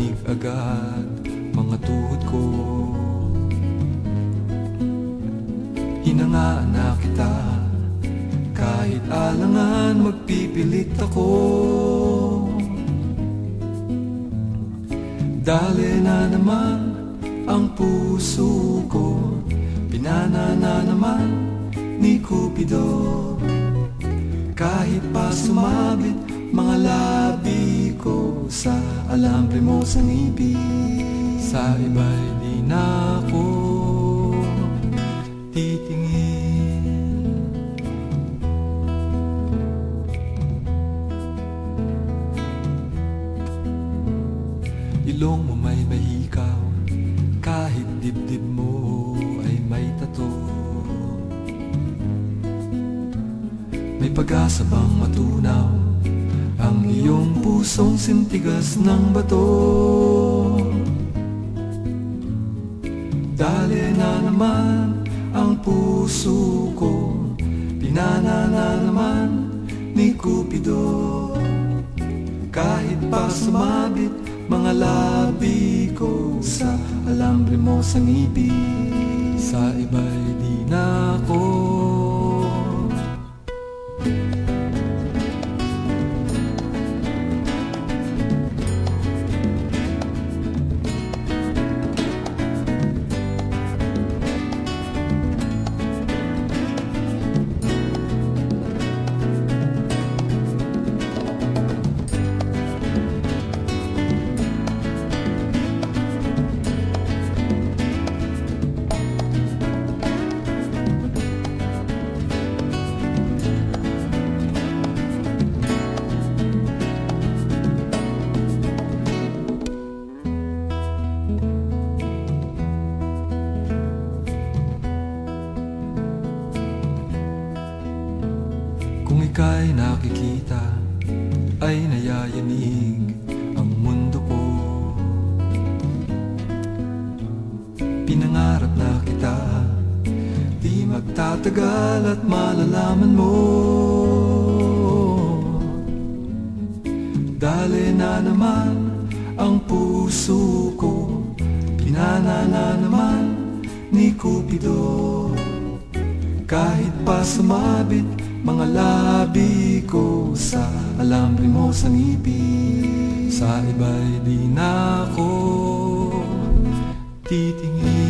Nanginginig agad mga tuhod ko. Hinangaan na kita, kahit alangan magpipilit ako. Dali na naman ang puso ko, pinana na naman ni Cupido. Kahit pa sumabit mga labi ko sa alambre mo sa ngipin, sa iba'y di na ako titingin. Ilong mo may mahikaw, kahit dibdib mo ay may tato. May pag-asa bang matunaw ang iyong pusong sintigas ng bato? Dali na naman ang puso ko, pinana na naman ni Cupido. Kahit pa sumabit mga labi ko sa alambre mo sa ngipin, sa iba'y di na ako Kung ika'y nakikita, ay nayayanig ang mundo ko. Pinangarap na kita, di magtatagal at malalaman mo. Dali na naman ang puso ko, pinana na naman ni Cupido. Kahit pa sumabit mga labi ko sa alambre mo sa ngipin, sa iba'y di na ako titingin.